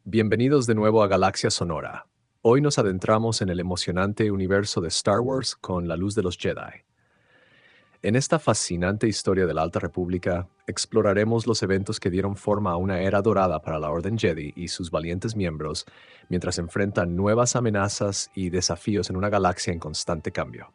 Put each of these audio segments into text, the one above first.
Bienvenidos de nuevo a Galaxia Sonora. Hoy nos adentramos en el emocionante universo de Star Wars con la luz de los Jedi. En esta fascinante historia de la Alta República, exploraremos los eventos que dieron forma a una era dorada para la Orden Jedi y sus valientes miembros, mientras enfrentan nuevas amenazas y desafíos en una galaxia en constante cambio.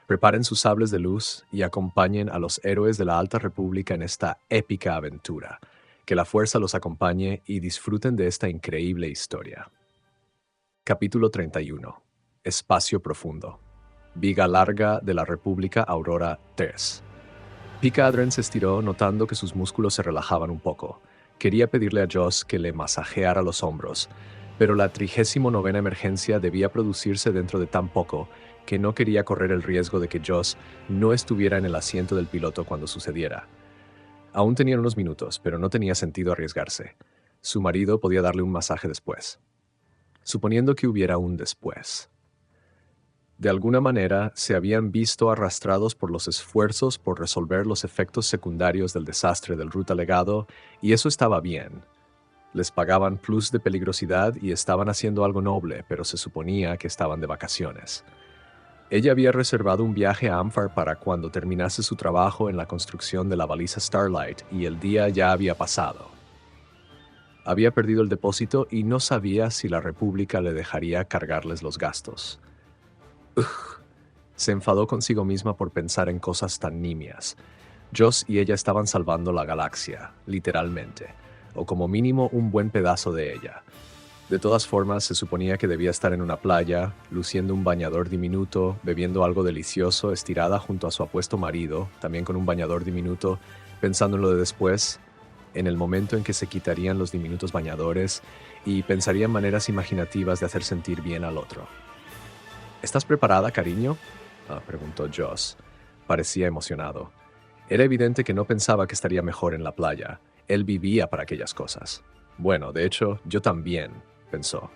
Preparen sus sables de luz y acompañen a los héroes de la Alta República en esta épica aventura. Que la fuerza los acompañe y disfruten de esta increíble historia. Capítulo 31. Espacio profundo. Viga larga de la República Aurora 3. Pika Adren se estiró notando que sus músculos se relajaban un poco. Quería pedirle a Joss que le masajeara los hombros, pero la 39ª emergencia debía producirse dentro de tan poco que no quería correr el riesgo de que Joss no estuviera en el asiento del piloto cuando sucediera. Aún tenían unos minutos, pero no tenía sentido arriesgarse. Su marido podía darle un masaje después. Suponiendo que hubiera un después. De alguna manera, se habían visto arrastrados por los esfuerzos por resolver los efectos secundarios del desastre del Ruta Legado, y eso estaba bien. Les pagaban plus de peligrosidad y estaban haciendo algo noble, pero se suponía que estaban de vacaciones. Ella había reservado un viaje a Amphar para cuando terminase su trabajo en la construcción de la baliza Starlight, y el día ya había pasado. Había perdido el depósito y no sabía si la República le dejaría cargarles los gastos. Se enfadó consigo misma por pensar en cosas tan nimias. Joss y ella estaban salvando la galaxia, literalmente, o como mínimo un buen pedazo de ella. De todas formas, se suponía que debía estar en una playa, luciendo un bañador diminuto, bebiendo algo delicioso, estirada junto a su apuesto marido, también con un bañador diminuto, pensando en lo de después, en el momento en que se quitarían los diminutos bañadores, y pensaría en maneras imaginativas de hacer sentir bien al otro. ¿Estás preparada, cariño?, preguntó Joss. Parecía emocionado. Era evidente que no pensaba que estaría mejor en la playa. Él vivía para aquellas cosas. Bueno, de hecho, yo también, pensó.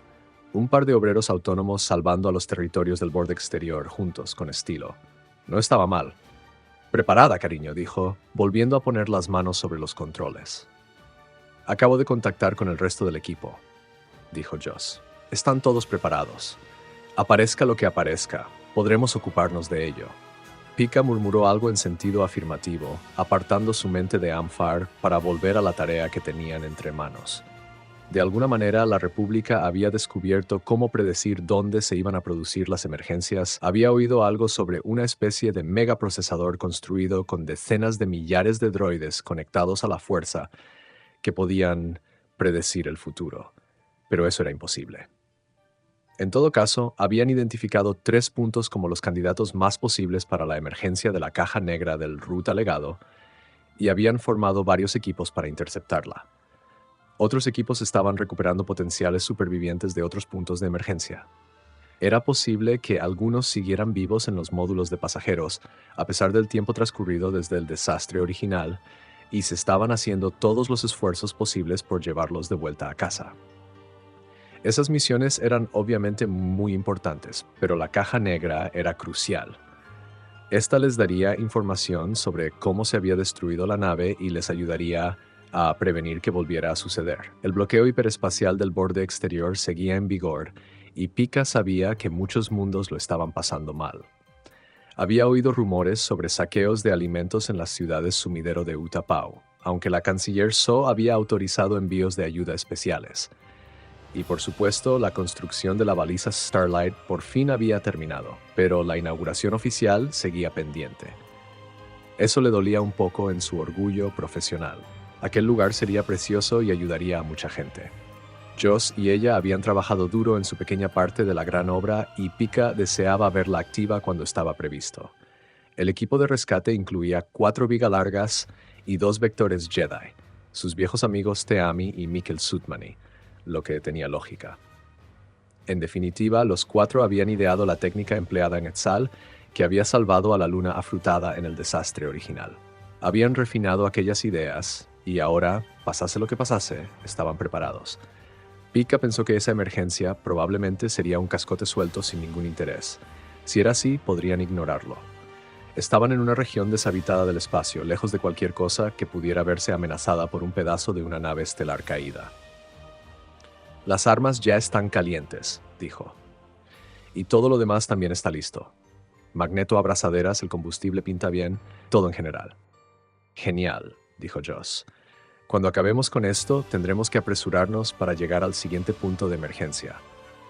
Un par de obreros autónomos salvando a los territorios del borde exterior juntos, con estilo. No estaba mal. Preparada, cariño, dijo, volviendo a poner las manos sobre los controles. Acabo de contactar con el resto del equipo, dijo Joss. Están todos preparados. Aparezca lo que aparezca, podremos ocuparnos de ello. Pika murmuró algo en sentido afirmativo, apartando su mente de Amphar para volver a la tarea que tenían entre manos. De alguna manera, la República había descubierto cómo predecir dónde se iban a producir las emergencias. Había oído algo sobre una especie de megaprocesador construido con decenas de millares de droides conectados a la fuerza que podían predecir el futuro. Pero eso era imposible. En todo caso, habían identificado 3 puntos como los candidatos más posibles para la emergencia de la caja negra del Ruta Legado y habían formado varios equipos para interceptarla. Otros equipos estaban recuperando potenciales supervivientes de otros puntos de emergencia. Era posible que algunos siguieran vivos en los módulos de pasajeros, a pesar del tiempo transcurrido desde el desastre original, y se estaban haciendo todos los esfuerzos posibles por llevarlos de vuelta a casa. Esas misiones eran obviamente muy importantes, pero la caja negra era crucial. Esta les daría información sobre cómo se había destruido la nave y les ayudaría a prevenir que volviera a suceder. El bloqueo hiperespacial del borde exterior seguía en vigor y Pika sabía que muchos mundos lo estaban pasando mal. Había oído rumores sobre saqueos de alimentos en las ciudades sumidero de Utapau, aunque la canciller So había autorizado envíos de ayuda especiales. Y por supuesto, la construcción de la baliza Starlight por fin había terminado, pero la inauguración oficial seguía pendiente. Eso le dolía un poco en su orgullo profesional. Aquel lugar sería precioso y ayudaría a mucha gente. Joss y ella habían trabajado duro en su pequeña parte de la gran obra y Pika deseaba verla activa cuando estaba previsto. El equipo de rescate incluía 4 vigas largas y 2 vectores Jedi, sus viejos amigos Teami y Mikkel Sutmani, lo que tenía lógica. En definitiva, los 4 habían ideado la técnica empleada en Etzal, que había salvado a la luna afrutada en el desastre original. Habían refinado aquellas ideas y ahora, pasase lo que pasase, estaban preparados. Pika pensó que esa emergencia probablemente sería un cascote suelto sin ningún interés. Si era así, podrían ignorarlo. Estaban en una región deshabitada del espacio, lejos de cualquier cosa que pudiera verse amenazada por un pedazo de una nave estelar caída. Las armas ya están calientes, dijo. Y todo lo demás también está listo. Magneto, abrazaderas, el combustible pinta bien, todo en general. Genial, dijo Joss. Cuando acabemos con esto, tendremos que apresurarnos para llegar al siguiente punto de emergencia.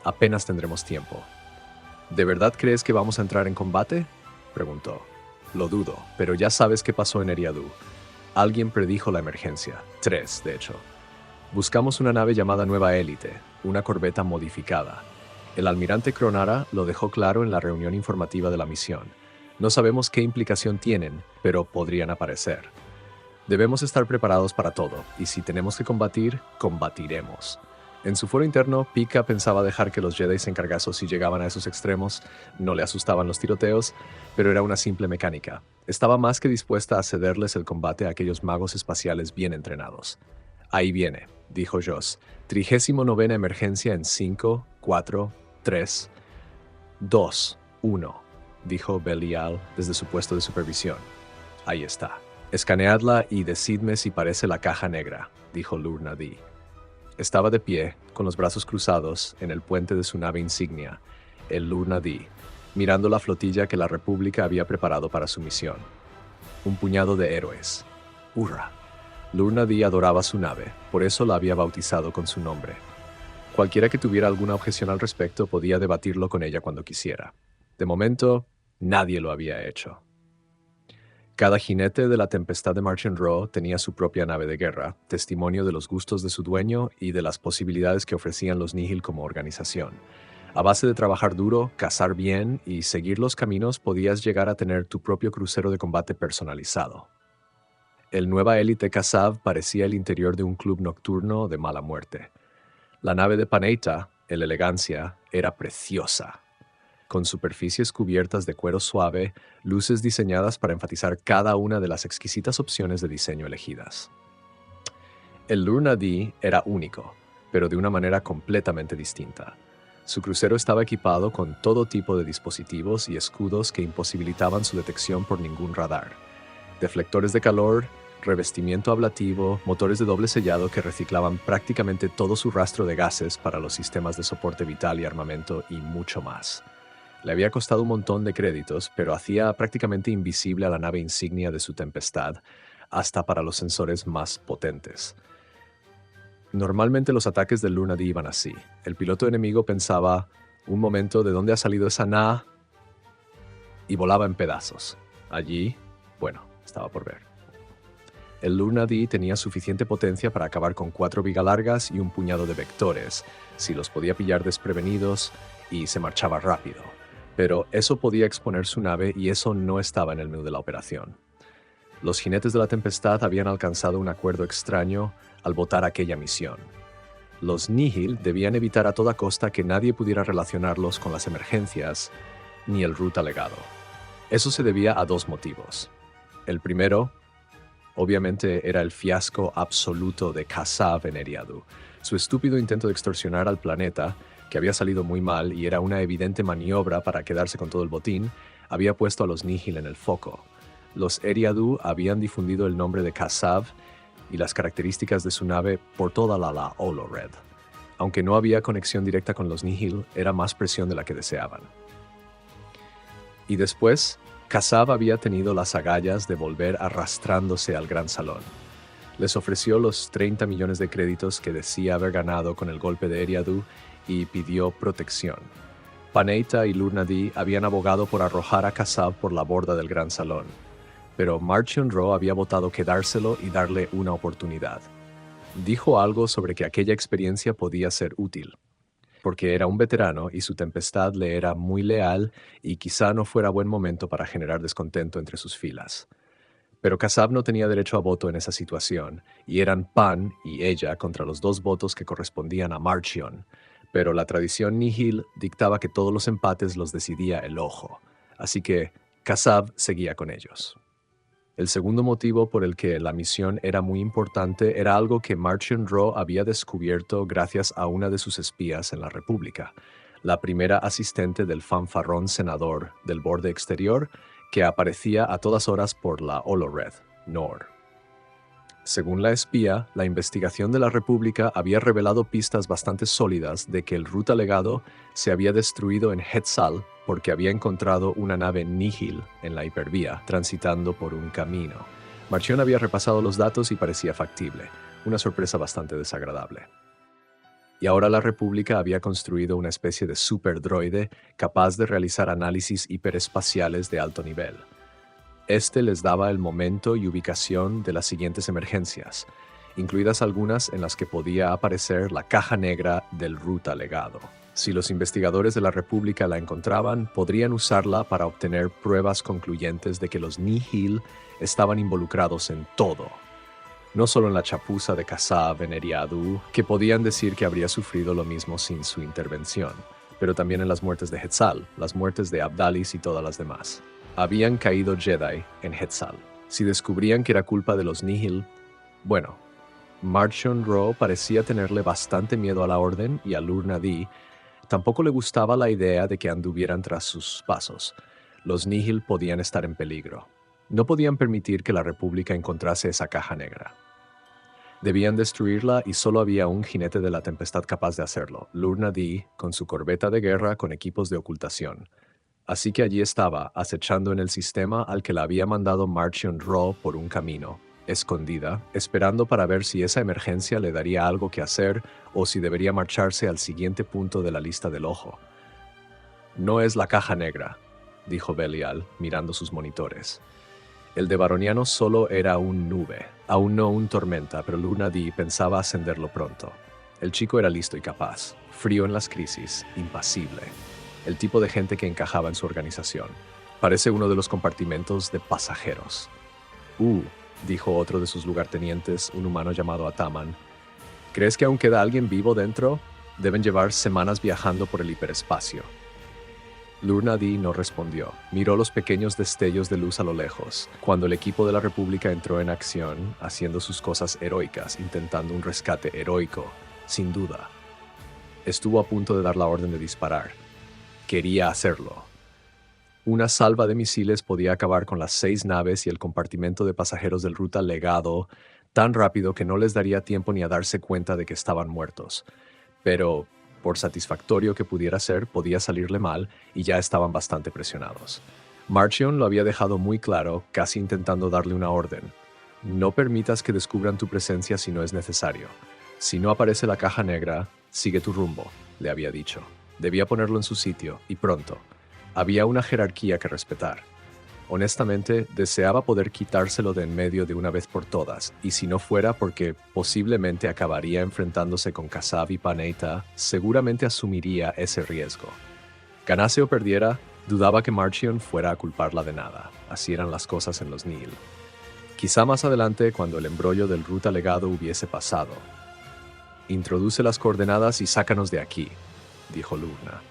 Apenas tendremos tiempo. ¿De verdad crees que vamos a entrar en combate?, preguntó. Lo dudo, pero ya sabes qué pasó en Eriadu. Alguien predijo la emergencia. 3, de hecho. Buscamos una nave llamada Nueva Élite, una corbeta modificada. El almirante Cronara lo dejó claro en la reunión informativa de la misión. No sabemos qué implicación tienen, pero podrían aparecer. Debemos estar preparados para todo, y si tenemos que combatir, combatiremos. En su foro interno, Pika pensaba dejar que los Jedi se encargasen si llegaban a esos extremos. No le asustaban los tiroteos, pero era una simple mecánica. Estaba más que dispuesta a cederles el combate a aquellos magos espaciales bien entrenados. Ahí viene, dijo Joss. 39ª emergencia en 5, 4, 3, 2, 1, dijo Belial desde su puesto de supervisión. Ahí está. Escaneadla y decidme si parece la caja negra, dijo Lur-Nadi. Estaba de pie, con los brazos cruzados, en el puente de su nave insignia, el Lur-Nadi, mirando la flotilla que la República había preparado para su misión. Un puñado de héroes. ¡Hurra! Lur-Nadi adoraba su nave, por eso la había bautizado con su nombre. Cualquiera que tuviera alguna objeción al respecto podía debatirlo con ella cuando quisiera. De momento, nadie lo había hecho. Cada jinete de la Tempestad de Marchion Ro tenía su propia nave de guerra, testimonio de los gustos de su dueño y de las posibilidades que ofrecían los Nihil como organización. A base de trabajar duro, cazar bien y seguir los caminos, podías llegar a tener tu propio crucero de combate personalizado. El Nueva Élite Kasav parecía el interior de un club nocturno de mala muerte. La nave de Paneita, el Elegancia, era preciosa, con superficies cubiertas de cuero suave, luces diseñadas para enfatizar cada una de las exquisitas opciones de diseño elegidas. El Lur-Nadi era único, pero de una manera completamente distinta. Su crucero estaba equipado con todo tipo de dispositivos y escudos que imposibilitaban su detección por ningún radar. Deflectores de calor, revestimiento ablativo, motores de doble sellado que reciclaban prácticamente todo su rastro de gases para los sistemas de soporte vital y armamento y mucho más. Le había costado un montón de créditos, pero hacía prácticamente invisible a la nave insignia de su Tempestad, hasta para los sensores más potentes. Normalmente los ataques del Lur-Nadi iban así. El piloto enemigo pensaba, un momento, ¿de dónde ha salido esa na? Y volaba en pedazos. Allí, bueno, estaba por ver. El Lur-Nadi tenía suficiente potencia para acabar con 4 vigalargas y un puñado de vectores, si los podía pillar desprevenidos, y se marchaba rápido. Pero eso podía exponer su nave y eso no estaba en el menú de la operación. Los jinetes de la Tempestad habían alcanzado un acuerdo extraño al votar aquella misión. Los Nihil debían evitar a toda costa que nadie pudiera relacionarlos con las emergencias ni el Root alegado. Eso se debía a 2 motivos. El primero, obviamente, era el fiasco absoluto de Kasav en Eriadu. Su estúpido intento de extorsionar al planeta, que había salido muy mal y era una evidente maniobra para quedarse con todo el botín, había puesto a los Nihil en el foco. Los Eriadu habían difundido el nombre de Kasav y las características de su nave por toda la Olo-Red. Aunque no había conexión directa con los Nihil, era más presión de la que deseaban. Y después, Kasav había tenido las agallas de volver arrastrándose al Gran Salón. Les ofreció los 30 millones de créditos que decía haber ganado con el golpe de Eriadu y pidió protección. Paneita y Lur-Nadi habían abogado por arrojar a Kasav por la borda del Gran Salón, pero Marchion Ro había votado quedárselo y darle una oportunidad. Dijo algo sobre que aquella experiencia podía ser útil, porque era un veterano y su Tempestad le era muy leal y quizá no fuera buen momento para generar descontento entre sus filas. Pero Kasav no tenía derecho a voto en esa situación, y eran Pan y ella contra los 2 votos que correspondían a Marchion, pero la tradición Nihil dictaba que todos los empates los decidía el ojo, así que Kasav seguía con ellos. El segundo motivo por el que la misión era muy importante era algo que Marchion Ro había descubierto gracias a una de sus espías en la República, la primera asistente del fanfarrón senador del borde exterior que aparecía a todas horas por la Olo-Red, Nor. Según la espía, la investigación de la República había revelado pistas bastante sólidas de que el Ruta Legado se había destruido en Hetzal porque había encontrado una nave Nihil en la hipervía, transitando por un camino. Marchion había repasado los datos y parecía factible, una sorpresa bastante desagradable. Y ahora la República había construido una especie de superdroide capaz de realizar análisis hiperespaciales de alto nivel. Este les daba el momento y ubicación de las siguientes emergencias, incluidas algunas en las que podía aparecer la caja negra del Ruta Legado. Si los investigadores de la República la encontraban, podrían usarla para obtener pruebas concluyentes de que los Nihil estaban involucrados en todo. No solo en la chapuza de Kassav en Eriadu, que podían decir que habría sufrido lo mismo sin su intervención, pero también en las muertes de Hetzal, las muertes de Abdalis y todas las demás. Habían caído Jedi en Hetzal. Si descubrían que era culpa de los Nihil, bueno, Marchion Ro parecía tenerle bastante miedo a la Orden y a Lur-Nadi. Tampoco le gustaba la idea de que anduvieran tras sus pasos. Los Nihil podían estar en peligro. No podían permitir que la República encontrase esa caja negra. Debían destruirla y solo había un jinete de la tempestad capaz de hacerlo, Lur-Nadi, con su corbeta de guerra con equipos de ocultación. Así que allí estaba, acechando en el sistema al que la había mandado Marchion Ro por un camino, escondida, esperando para ver si esa emergencia le daría algo que hacer o si debería marcharse al siguiente punto de la lista del ojo. No es la caja negra, dijo Belial, mirando sus monitores. El de Baroniano solo era un nube, aún no un tormenta, pero Lur-Nadi pensaba ascenderlo pronto. El chico era listo y capaz, frío en las crisis, impasible. El tipo de gente que encajaba en su organización. Parece uno de los compartimentos de pasajeros. Dijo otro de sus lugartenientes, un humano llamado Ataman. ¿Crees que aún queda alguien vivo dentro? Deben llevar semanas viajando por el hiperespacio. Lur-Nadi no respondió. Miró los pequeños destellos de luz a lo lejos, cuando el equipo de la República entró en acción, haciendo sus cosas heroicas, intentando un rescate heroico, sin duda. Estuvo a punto de dar la orden de disparar. Quería hacerlo. Una salva de misiles podía acabar con las 6 naves y el compartimento de pasajeros del Ruta Legado tan rápido que no les daría tiempo ni a darse cuenta de que estaban muertos. Pero, por satisfactorio que pudiera ser, podía salirle mal y ya estaban bastante presionados. Marchion lo había dejado muy claro, casi intentando darle una orden. No permitas que descubran tu presencia si no es necesario. Si no aparece la caja negra, sigue tu rumbo, le había dicho. Debía ponerlo en su sitio, y pronto. Había una jerarquía que respetar. Honestamente, deseaba poder quitárselo de en medio de una vez por todas, y si no fuera porque posiblemente acabaría enfrentándose con Kassav y Paneita, seguramente asumiría ese riesgo. Ganase o perdiera, dudaba que Marchion fuera a culparla de nada. Así eran las cosas en los Nihil. Quizá más adelante, cuando el embrollo del Ruta Legado hubiese pasado. Introduce las coordenadas y sácanos de aquí, dijo Lurna.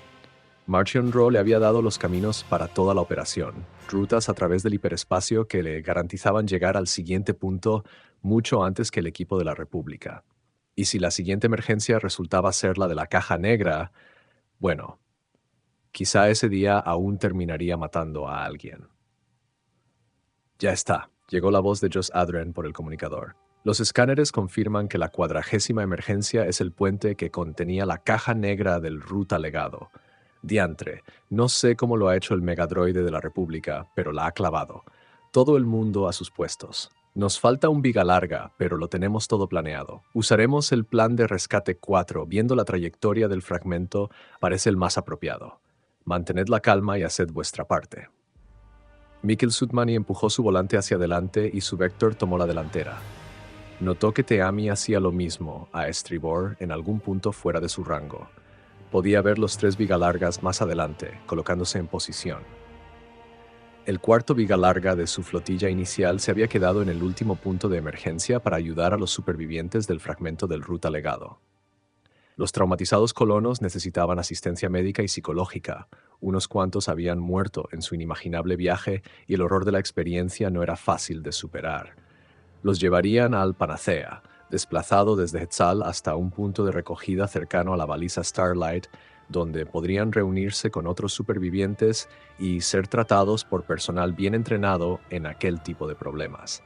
Marchion Ro le había dado los caminos para toda la operación, rutas a través del hiperespacio que le garantizaban llegar al siguiente punto mucho antes que el equipo de la República. Y si la siguiente emergencia resultaba ser la de la caja negra, bueno, quizá ese día aún terminaría matando a alguien. Ya está, llegó la voz de Jos Adren por el comunicador. Los escáneres confirman que la 40ª emergencia es el puente que contenía la caja negra del Ruta Legado. Diantre, no sé cómo lo ha hecho el megadroide de la República, pero la ha clavado. Todo el mundo a sus puestos. Nos falta un viga larga, pero lo tenemos todo planeado. Usaremos el plan de rescate 4, viendo la trayectoria del fragmento, parece el más apropiado. Mantened la calma y haced vuestra parte. Mikkel Sutmani empujó su volante hacia adelante y su Vector tomó la delantera. Notó que Teami hacía lo mismo a estribor en algún punto fuera de su rango. Podía ver los 3 viga largas más adelante, colocándose en posición. El cuarto viga larga de su flotilla inicial se había quedado en el último punto de emergencia para ayudar a los supervivientes del fragmento del Ruta Legado. Los traumatizados colonos necesitaban asistencia médica y psicológica. Unos cuantos habían muerto en su inimaginable viaje y el horror de la experiencia no era fácil de superar. Los llevarían al Panacea, desplazado desde Hetzal hasta un punto de recogida cercano a la baliza Starlight, donde podrían reunirse con otros supervivientes y ser tratados por personal bien entrenado en aquel tipo de problemas.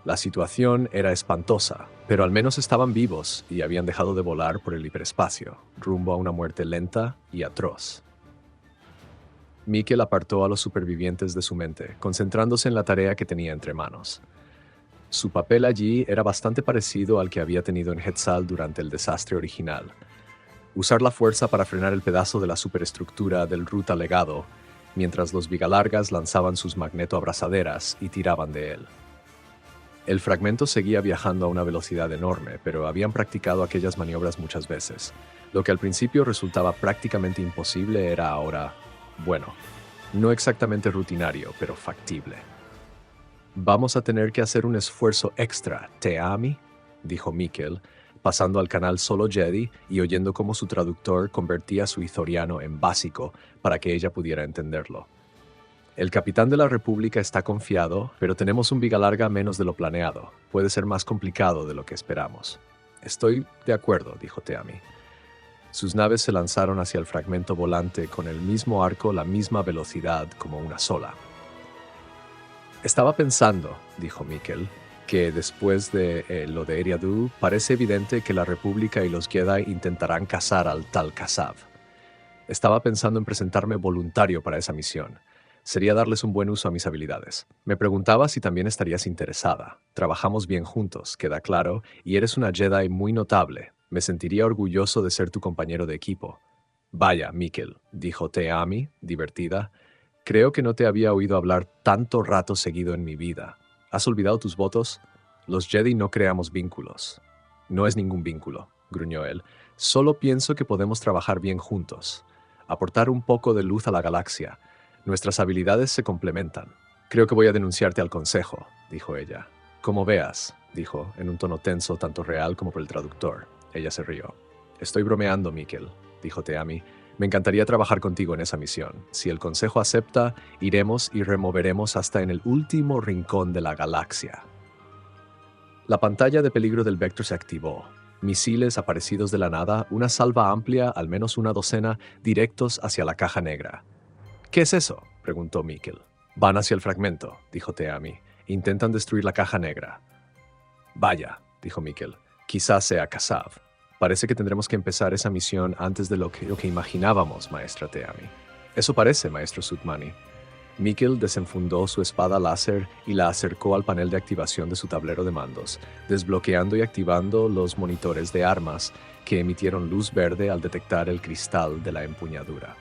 La situación era espantosa, pero al menos estaban vivos y habían dejado de volar por el hiperespacio, rumbo a una muerte lenta y atroz. Mikkel apartó a los supervivientes de su mente, concentrándose en la tarea que tenía entre manos. Su papel allí era bastante parecido al que había tenido en Hetzal durante el desastre original. Usar la fuerza para frenar el pedazo de la superestructura del Ruta Legado, mientras los Vigalargas lanzaban sus magnetoabrazaderas y tiraban de él. El fragmento seguía viajando a una velocidad enorme, pero habían practicado aquellas maniobras muchas veces. Lo que al principio resultaba prácticamente imposible era ahora, bueno, no exactamente rutinario, pero factible. «Vamos a tener que hacer un esfuerzo extra, Te-Ami», dijo Mikkel, pasando al canal solo Jedi y oyendo cómo su traductor convertía su ithoriano en básico para que ella pudiera entenderlo. «El capitán de la República está confiado, pero tenemos un Vigalarga menos de lo planeado. Puede ser más complicado de lo que esperamos». «Estoy de acuerdo», dijo Te-Ami. Sus naves se lanzaron hacia el fragmento volante con el mismo arco, la misma velocidad como una sola. «Estaba pensando», dijo Mikkel, «que después de lo de Eriadu, parece evidente que la República y los Jedi intentarán cazar al Tal Kasav. Estaba pensando en presentarme voluntario para esa misión. Sería darles un buen uso a mis habilidades. Me preguntaba si también estarías interesada. Trabajamos bien juntos, queda claro, y eres una Jedi muy notable. Me sentiría orgulloso de ser tu compañero de equipo». «Vaya, Mikkel», dijo Te-Ami, divertida. «Creo que no te había oído hablar tanto rato seguido en mi vida. ¿Has olvidado tus votos? Los Jedi no creamos vínculos». «No es ningún vínculo», gruñó él. «Solo pienso que podemos trabajar bien juntos. Aportar un poco de luz a la galaxia. Nuestras habilidades se complementan». «Creo que voy a denunciarte al consejo», dijo ella. «Como veas», dijo, en un tono tenso tanto real como por el traductor. Ella se rió. «Estoy bromeando, Mikkel», dijo Te-Ami. «Me encantaría trabajar contigo en esa misión. Si el consejo acepta, iremos y removeremos hasta en el último rincón de la galaxia». La pantalla de peligro del Vector se activó. Misiles aparecidos de la nada, una salva amplia, al menos una docena, directos hacia la caja negra. «¿Qué es eso?», preguntó Mikkel. «Van hacia el fragmento», dijo Te-Ami. «Intentan destruir la caja negra». «Vaya», dijo Mikkel. «Quizás sea Kasav. Parece que tendremos que empezar esa misión antes de lo que imaginábamos, maestra Te-Ami». «Eso parece, maestro Sutmani». Mikkel desenfundó su espada láser y la acercó al panel de activación de su tablero de mandos, desbloqueando y activando los monitores de armas que emitieron luz verde al detectar el cristal de la empuñadura.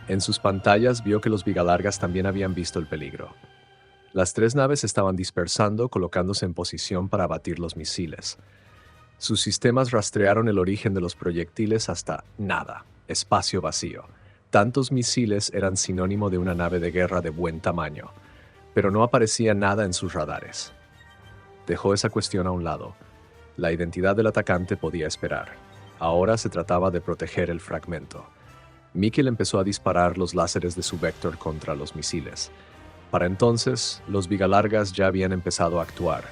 En sus pantallas vio que los Vigalargas también habían visto el peligro. Las 3 naves estaban dispersando, colocándose en posición para abatir los misiles. Sus sistemas rastrearon el origen de los proyectiles hasta nada, espacio vacío. Tantos misiles eran sinónimo de una nave de guerra de buen tamaño, pero no aparecía nada en sus radares. Dejó esa cuestión a un lado. La identidad del atacante podía esperar. Ahora se trataba de proteger el fragmento. Mikkel empezó a disparar los láseres de su Vector contra los misiles. Para entonces, los Vigalargas ya habían empezado a actuar,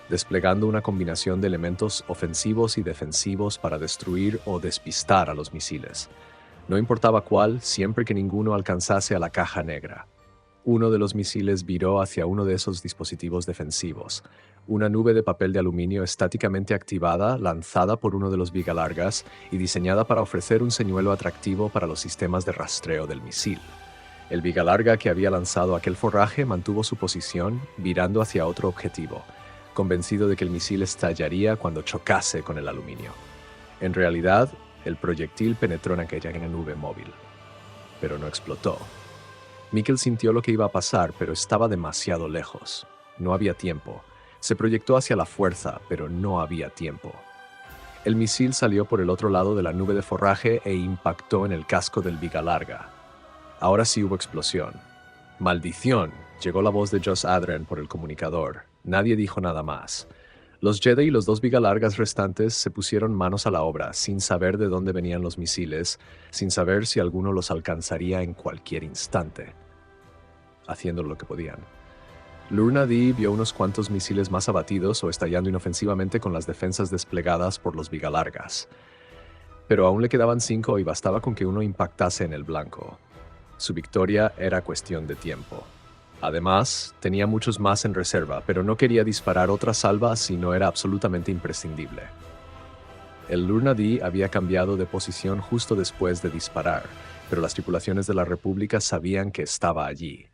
desplegando una combinación de elementos ofensivos y defensivos para destruir o despistar a los misiles. No importaba cuál, siempre que ninguno alcanzase a la caja negra. Uno de los misiles viró hacia uno de esos dispositivos defensivos, una nube de papel de aluminio estáticamente activada, lanzada por uno de los Vigalargas y diseñada para ofrecer un señuelo atractivo para los sistemas de rastreo del misil. El Vigalarga que había lanzado aquel forraje mantuvo su posición, virando hacia otro objetivo, convencido de que el misil estallaría cuando chocase con el aluminio. En realidad, el proyectil penetró en aquella nube móvil, pero no explotó. Mikkel sintió lo que iba a pasar, pero estaba demasiado lejos. No había tiempo. Se proyectó hacia la fuerza, pero no había tiempo. El misil salió por el otro lado de la nube de forraje e impactó en el casco del Vigalarga. Ahora sí hubo explosión. «¡Maldición!», llegó la voz de Jos Adren por el comunicador. Nadie dijo nada más. Los Jedi y los 2 Vigalargas restantes se pusieron manos a la obra, sin saber de dónde venían los misiles, sin saber si alguno los alcanzaría en cualquier instante, haciendo lo que podían. Lur-Nadi vio unos cuantos misiles más abatidos o estallando inofensivamente con las defensas desplegadas por los Vigalargas. Pero aún le quedaban 5 y bastaba con que uno impactase en el blanco. Su victoria era cuestión de tiempo. Además, tenía muchos más en reserva, pero no quería disparar otra salva si no era absolutamente imprescindible. El Lurnadi había cambiado de posición justo después de disparar, pero las tripulaciones de la República sabían que estaba allí.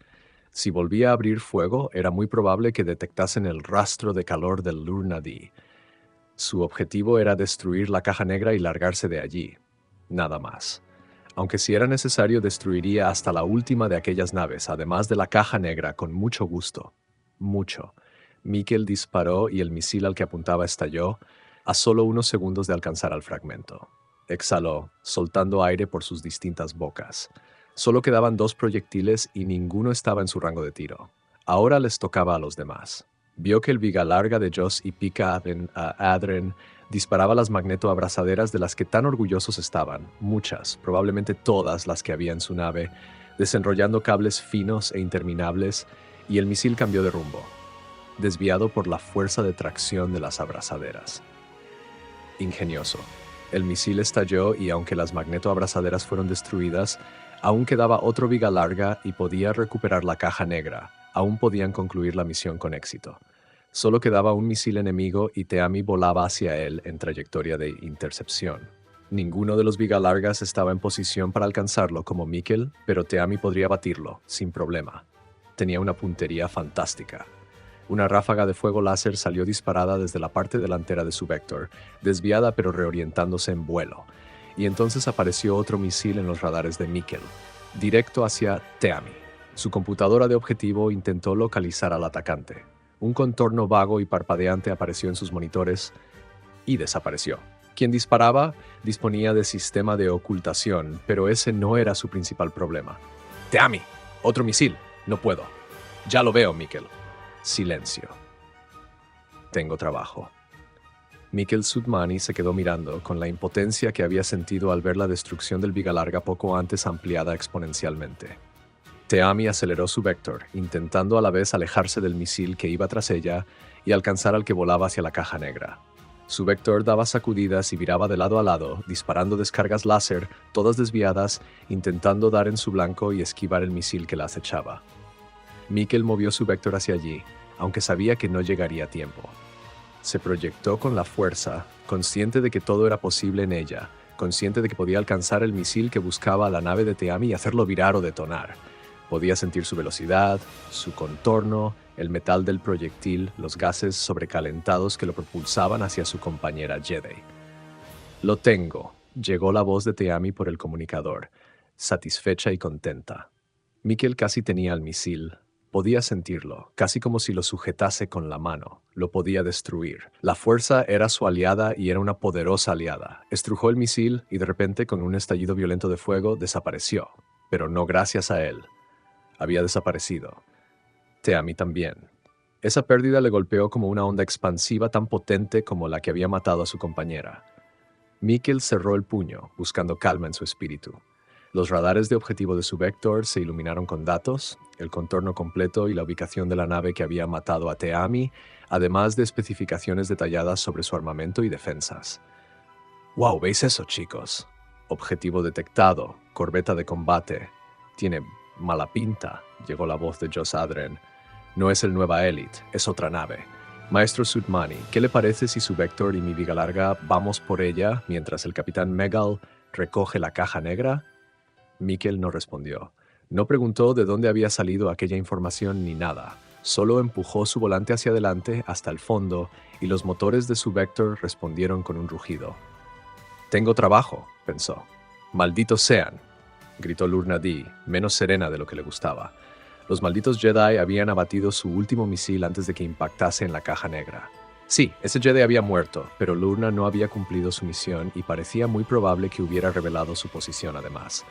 Si volvía a abrir fuego, era muy probable que detectasen el rastro de calor del Lurnadi. Su objetivo era destruir la caja negra y largarse de allí. Nada más. Aunque si era necesario, destruiría hasta la última de aquellas naves, además de la caja negra, con mucho gusto. Mucho. Mikkel disparó y el misil al que apuntaba estalló a solo unos segundos de alcanzar al fragmento. Exhaló, soltando aire por sus distintas bocas. Solo quedaban 2 proyectiles y ninguno estaba en su rango de tiro. Ahora les tocaba a los demás. Vio que el viga larga de Joss y Pika Adren disparaba las magnetoabrazaderas de las que tan orgullosos estaban, muchas, probablemente todas las que había en su nave, desenrollando cables finos e interminables, y el misil cambió de rumbo, desviado por la fuerza de tracción de las abrazaderas. Ingenioso. El misil estalló y aunque las magnetoabrazaderas fueron destruidas, aún quedaba otro viga larga y podía recuperar la caja negra. Aún podían concluir la misión con éxito. Solo quedaba un misil enemigo y Teami volaba hacia él en trayectoria de intercepción. Ninguno de los viga largas estaba en posición para alcanzarlo como Mikkel, pero Teami podría batirlo, sin problema. Tenía una puntería fantástica. Una ráfaga de fuego láser salió disparada desde la parte delantera de su Vector, desviada pero reorientándose en vuelo, y entonces apareció otro misil en los radares de Mikkel, directo hacia Teami. Su computadora de objetivo intentó localizar al atacante. Un contorno vago y parpadeante apareció en sus monitores y desapareció. Quien disparaba disponía de sistema de ocultación, pero ese no era su principal problema. ¡Teami! ¡Otro misil! No puedo. Ya lo veo, Mikkel. Silencio. Tengo trabajo. Mikkel Sudmani se quedó mirando con la impotencia que había sentido al ver la destrucción del viga larga poco antes ampliada exponencialmente. Teami aceleró su Vector, intentando a la vez alejarse del misil que iba tras ella y alcanzar al que volaba hacia la caja negra. Su Vector daba sacudidas y viraba de lado a lado, disparando descargas láser, todas desviadas, intentando dar en su blanco y esquivar el misil que la acechaba. Mikkel movió su Vector hacia allí, aunque sabía que no llegaría a tiempo. Se proyectó con la fuerza, consciente de que todo era posible en ella, consciente de que podía alcanzar el misil que buscaba a la nave de Teami y hacerlo virar o detonar. Podía sentir su velocidad, su contorno, el metal del proyectil, los gases sobrecalentados que lo propulsaban hacia su compañera Jedi. «Lo tengo», llegó la voz de Teami por el comunicador, satisfecha y contenta. Mikkel casi tenía el misil. Podía sentirlo, casi como si lo sujetase con la mano. Lo podía destruir. La fuerza era su aliada y era una poderosa aliada. Estrujó el misil y de repente, con un estallido violento de fuego, desapareció. Pero no gracias a él. Había desaparecido. Teami también. Esa pérdida le golpeó como una onda expansiva tan potente como la que había matado a su compañera. Mikkel cerró el puño, buscando calma en su espíritu. Los radares de objetivo de su Vector se iluminaron con datos, el contorno completo y la ubicación de la nave que había matado a Teami, además de especificaciones detalladas sobre su armamento y defensas. «¡Wow! ¿Veis eso, chicos? Objetivo detectado, corbeta de combate. Tiene mala pinta», llegó la voz de Joss Adren. «No es el Nueva Elite, es otra nave. Maestro Sudmani, ¿qué le parece si su Vector y mi viga larga vamos por ella mientras el capitán Megal recoge la caja negra?» Mikkel no respondió. No preguntó de dónde había salido aquella información ni nada. Solo empujó su volante hacia adelante hasta el fondo y los motores de su Vector respondieron con un rugido. «Tengo trabajo», pensó. «Malditos sean», gritó Lurnadi, menos serena de lo que le gustaba. Los malditos Jedi habían abatido su último misil antes de que impactase en la caja negra. Sí, ese Jedi había muerto, pero Lurna no había cumplido su misión y parecía muy probable que hubiera revelado su posición además.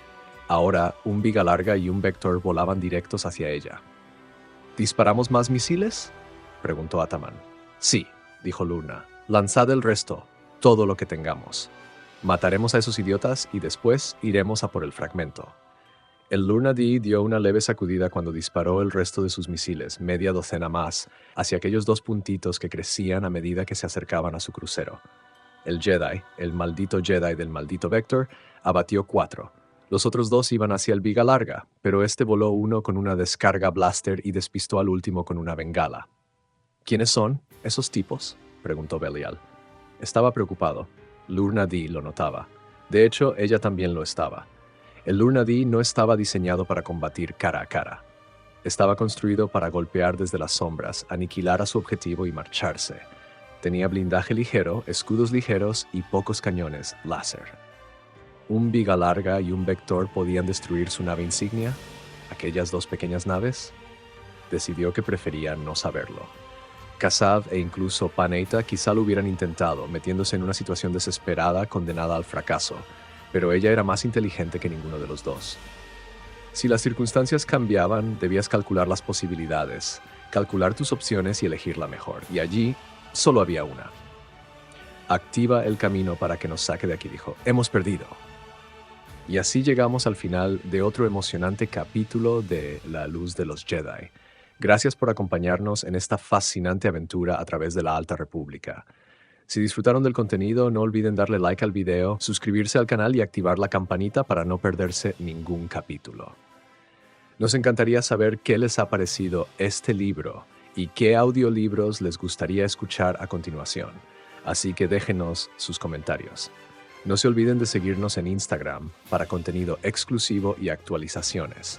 Ahora, un viga larga y un Vector volaban directos hacia ella. «¿Disparamos más misiles?», preguntó Ataman. «Sí», dijo Lurna. «Lanzad el resto, todo lo que tengamos. Mataremos a esos idiotas y después iremos a por el fragmento». El Lurnadi dio una leve sacudida cuando disparó el resto de sus misiles, media docena más, hacia aquellos 2 puntitos que crecían a medida que se acercaban a su crucero. El Jedi, el maldito Jedi del maldito Vector, abatió 4. Los otros dos iban hacia el Viga Larga, pero este voló uno con una descarga blaster y despistó al último con una bengala. ¿Quiénes son esos tipos?, preguntó Belial. Estaba preocupado. Lurnadi lo notaba. De hecho, ella también lo estaba. El Lurnadi no estaba diseñado para combatir cara a cara. Estaba construido para golpear desde las sombras, aniquilar a su objetivo y marcharse. Tenía blindaje ligero, escudos ligeros y pocos cañones láser. ¿Un Viga Larga y un Vector podían destruir su nave insignia? ¿Aquellas dos pequeñas naves? Decidió que prefería no saberlo. Kasav e incluso Paneita quizá lo hubieran intentado, metiéndose en una situación desesperada condenada al fracaso, pero ella era más inteligente que ninguno de los dos. Si las circunstancias cambiaban, debías calcular las posibilidades, calcular tus opciones y elegir la mejor, y allí solo había una. Activa el camino para que nos saque de aquí, dijo. Hemos perdido. Y así llegamos al final de otro emocionante capítulo de La Luz de los Jedi. Gracias por acompañarnos en esta fascinante aventura a través de la Alta República. Si disfrutaron del contenido, no olviden darle like al video, suscribirse al canal y activar la campanita para no perderse ningún capítulo. Nos encantaría saber qué les ha parecido este libro y qué audiolibros les gustaría escuchar a continuación. Así que déjenos sus comentarios. No se olviden de seguirnos en Instagram para contenido exclusivo y actualizaciones.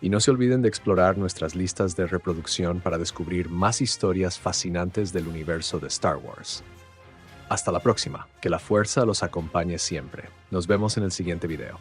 Y no se olviden de explorar nuestras listas de reproducción para descubrir más historias fascinantes del universo de Star Wars. Hasta la próxima, que la fuerza los acompañe siempre. Nos vemos en el siguiente video.